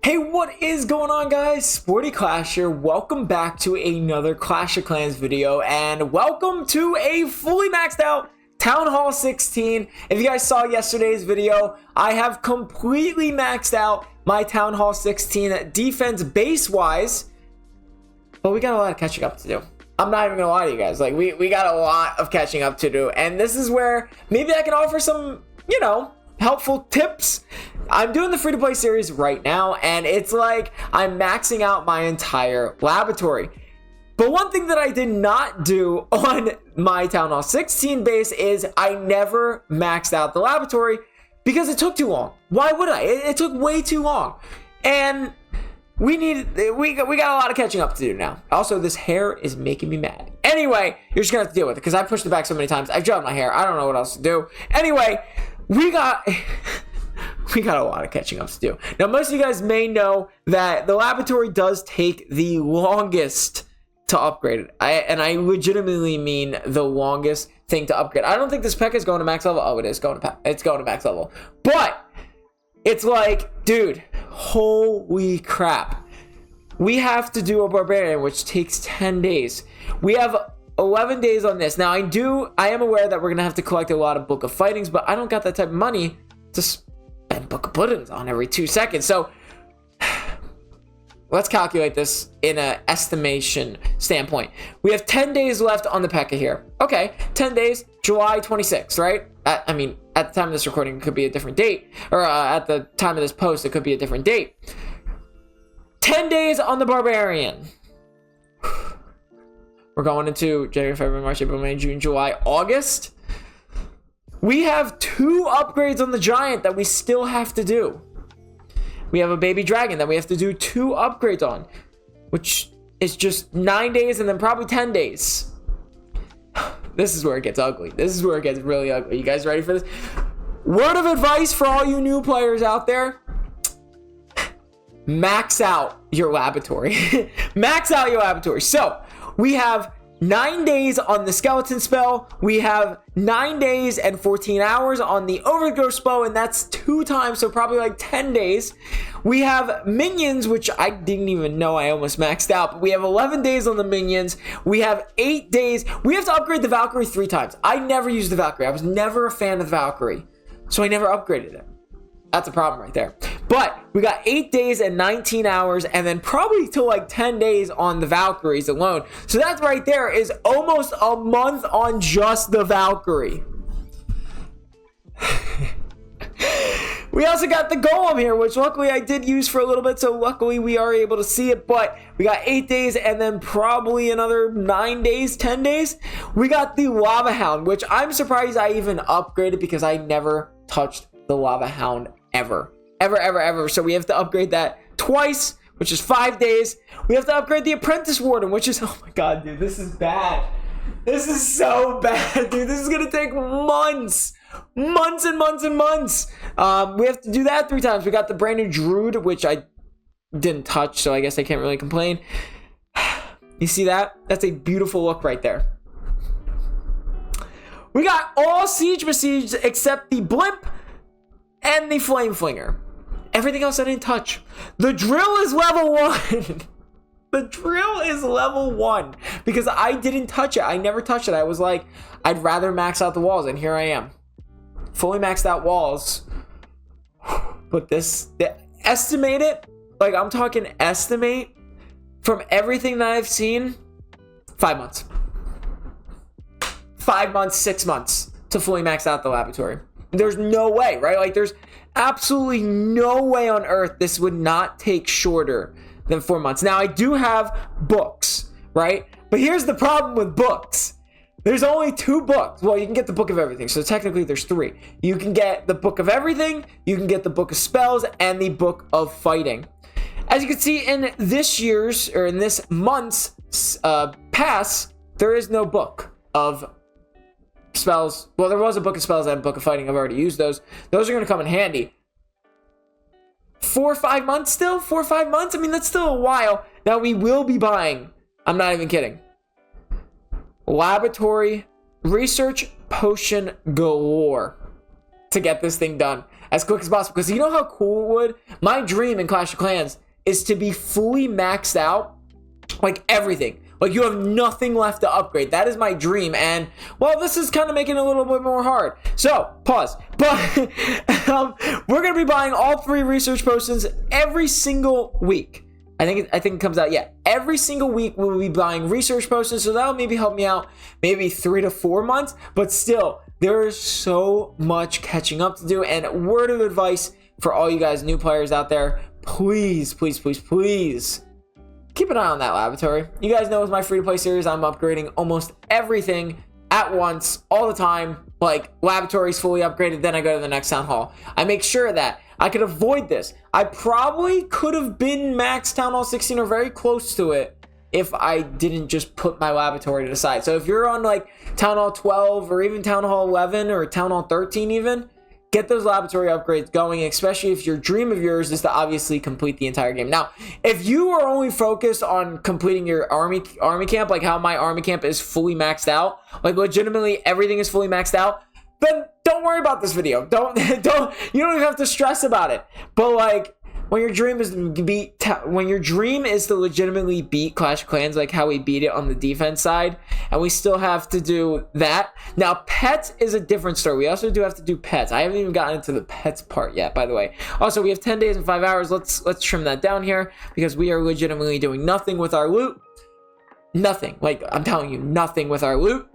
Hey, what is going on, guys? SportyClash here. Welcome back to another Clash of Clans video, and welcome to a fully maxed out Town Hall 16. If you guys saw yesterday's video, I have completely maxed out my Town Hall 16 defense base-wise, but we got a lot of catching up to do. I'm not even gonna lie to you guys. Like, we got a lot of catching up to do, and this is where maybe I can offer some, helpful tips. I'm doing the free-to-play series right now, and it's like I'm maxing out my entire laboratory. But one thing that I did not do on my Town Hall 16 base is I never maxed out the laboratory because it took too long. Why would I? It took way too long. And we got a lot of catching up to do now. Also, this hair is making me mad. Anyway, you're just gonna have to deal with it because I pushed it back so many times. I've dropped my hair. I don't know what else to do. Anyway, we got a lot of catching up to do. Now, most of you guys may know that the laboratory does take the longest to upgrade it. I legitimately mean the longest thing to upgrade. I don't think this P.E.K.K.A is going to max level. Oh, it's going to max level. But it's like, dude, holy crap. We have to do a barbarian, which takes 10 days. We have 11 days on this. Now, I am aware that we're going to have to collect a lot of Book of Fightings, but I don't got that type of money to spend Book of Puddings on every 2 seconds. So let's calculate this in an estimation standpoint. We have 10 days left on the P.E.K.K.A here. Okay, 10 days, July 26th, right? At the time of this recording, it could be a different date. Or at the time of this post, it could be a different date. 10 days on the Barbarian. We're going into January, February, March, April, May, June, July, August. We have 2 upgrades on the Giant that we still have to do. We have a baby dragon that we have to do 2 upgrades on, which is just 9 days and then probably 10 days. This is where it gets ugly. This is where it gets really ugly. You guys ready for this? Word of advice for all you new players out there. Max out your laboratory. Max out your laboratory. So we have 9 days on the skeleton spell. We have 9 days and 14 hours on the overgrowth spell, and that's 2 times, so probably like 10 days. We have minions, which I didn't even know I almost maxed out, but we have 11 days on the minions. We have 8 days. We have to upgrade the Valkyrie 3 times. I never used the Valkyrie. I was never a fan of the Valkyrie, so I never upgraded it. That's a problem right there. But we got 8 days and 19 hours, and then probably till like 10 days on the Valkyries alone. So that right there is almost a month on just the Valkyrie. We also got the Golem here, which luckily I did use for a little bit, so luckily we are able to see it. But we got 8 days and then probably another 9 days, 10 days. We got the Lava Hound, which I'm surprised I even upgraded because I never touched the Lava Hound ever. So we have to upgrade that twice, which is 5 days. We have to upgrade the Apprentice Warden, which is, oh my god, dude, this is bad. This is so bad, dude. This is gonna take months and months. We have to do that 3 times. We got the brand new Druid, which I didn't touch, so I guess I can't really complain. You see that? That's a beautiful look right there. We got all siege besieged except the Blimp and the Flame Flinger. Everything else I didn't touch. The drill is level 1. The drill is level 1 because I didn't touch it. I never touched it. I was like, I'd rather max out the walls, and here I am. Fully maxed out walls. But estimate it, like I'm talking estimate, from everything that I've seen, 5 months. 5 months, 6 months to fully max out the laboratory. There's no way, right? Like, there's absolutely no way on earth this would not take shorter than 4 months. Now, I do have books, right? But here's the problem with books. There's only 2 books. Well, you can get the Book of Everything, so technically there's 3. You can get the Book of Everything, you can get the Book of Spells, and the Book of Fighting. As you can see in this year's, or in this month's pass, there is no Book of Spells. Well, there was a Book of Spells and a Book of Fighting. I've already used those. Those are going to come in handy. 4 or 5 months still? 4 or 5 months? I mean, that's still a while. Now, we will be buying, I'm not even kidding, laboratory research potion galore to get this thing done as quick as possible. Because you know how cool it would? My dream in Clash of Clans is to be fully maxed out, like everything. Like you have nothing left to upgrade. That is my dream. And well, this is kind of making it a little bit more hard. So pause. But we're going to be buying all 3 research potions every single week. I think it comes out, yeah. Every single week we'll be buying research potions, so that'll maybe help me out maybe 3 to 4 months. But still, there is so much catching up to do. And word of advice for all you guys new players out there, please, please, please, please keep an eye on that laboratory. You guys know with my free-to-play series, I'm upgrading almost everything at once, all the time. Like, laboratory's fully upgraded, then I go to the next town hall. I make sure that I could avoid this. I probably could have been max Town Hall 16 or very close to it if I didn't just put my laboratory to the side. So if you're on like Town Hall 12 or even Town Hall 11 or Town Hall 13 even, get those laboratory upgrades going, especially if your dream of yours is to obviously complete the entire game. Now, if you are only focused on completing your army camp, like how my army camp is fully maxed out, like legitimately everything is fully maxed out, then don't worry about this video. You don't even have to stress about it. But like when your dream is to legitimately beat Clash of Clans, like how we beat it on the defense side, and we still have to do that. Now, pets is a different story. We also do have to do pets. I haven't even gotten into the pets part yet, by the way. Also, we have 10 days and 5 hours. Let's trim that down here because we are legitimately doing nothing with our loot. Nothing. Like, I'm telling you, nothing with our loot.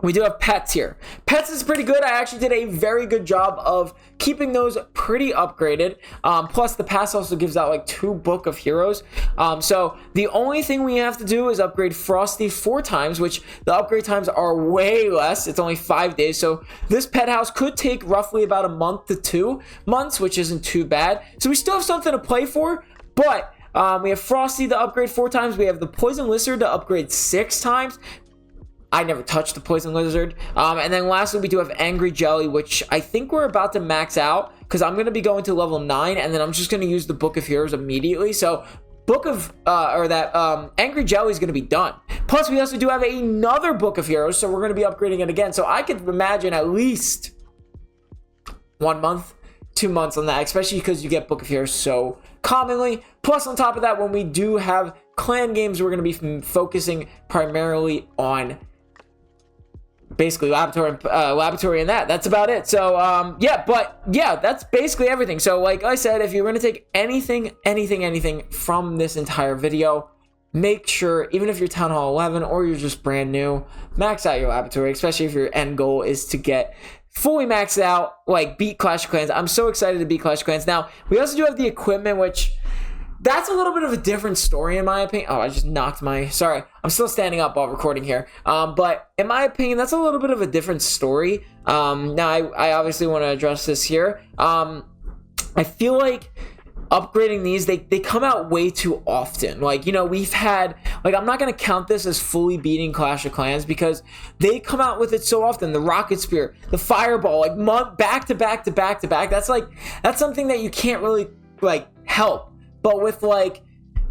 We do have pets here. Pets is pretty good. I actually did a very good job of keeping those pretty upgraded. Plus, the pass also gives out like 2 Book of Heroes. So the only thing we have to do is upgrade Frosty 4 times, which the upgrade times are way less. It's only 5 days. So this pet house could take roughly about a month to 2 months, which isn't too bad. So we still have something to play for, but we have Frosty to upgrade 4 times. We have the Poison Lizard to upgrade 6 times. I never touched the Poison Lizard. And then lastly, we do have Angry Jelly, which I think we're about to max out because I'm going to be going to level 9, and then I'm just going to use the Book of Heroes immediately. So Angry Jelly is going to be done. Plus, we also do have another Book of Heroes, so we're going to be upgrading it again. So I could imagine at least 1 month, 2 months on that, especially because you get Book of Heroes so commonly. Plus, on top of that, when we do have clan games, we're going to be focusing primarily on basically laboratory and that's about it. So yeah, that's basically everything. So like I said, if you're going to take anything from this entire video, make sure, even if you're Town Hall 11 or you're just brand new, max out your laboratory, especially if your end goal is to get fully maxed out, like beat Clash of Clans. I'm so excited to beat Clash of Clans. Now, we also do have the equipment, which that's a little bit of a different story in my opinion. Oh, I just knocked sorry, I'm still standing up while recording here. But in my opinion, that's a little bit of a different story. Now, I obviously want to address this here. I feel like upgrading these, they come out way too often. Like, you know, we've had, like, I'm not going to count this as fully beating Clash of Clans because they come out with it so often. The Rocket Spear, the Fireball, like back to back. That's something that you can't really like help. But with like,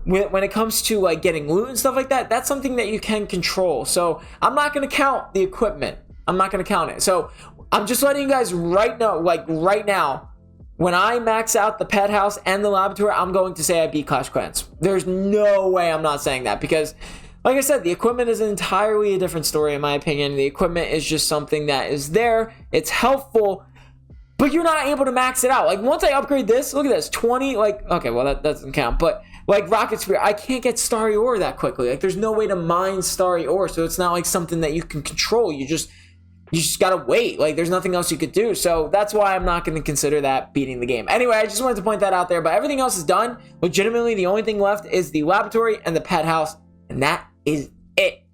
when it comes to like getting loot and stuff like that, that's something that you can control. So I'm not going to count the equipment. I'm not going to count it. So I'm just letting you guys right now, when I max out the pet house and the laboratory, I'm going to say I beat Clash of Clans. There's no way I'm not saying that because, like I said, the equipment is entirely a different story in my opinion. The equipment is just something that is there. It's helpful, but you're not able to max it out. Like once I upgrade this, look at this, 20, like, okay, well that doesn't count, but like Rocket Spear, I can't get Starry Ore that quickly. Like there's no way to mine Starry Ore, so it's not like something that you can control. You just gotta wait. Like there's nothing else you could do. So that's why I'm not going to consider that beating the game. Anyway, I just wanted to point that out there, but everything else is done. Legitimately, the only thing left is the laboratory and the pet house, and that is it.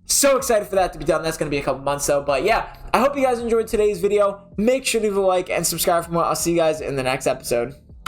So excited for that to be done. That's going to be a couple months though, but yeah, I hope you guys enjoyed today's video. Make sure to leave a like and subscribe for more. I'll see you guys in the next episode.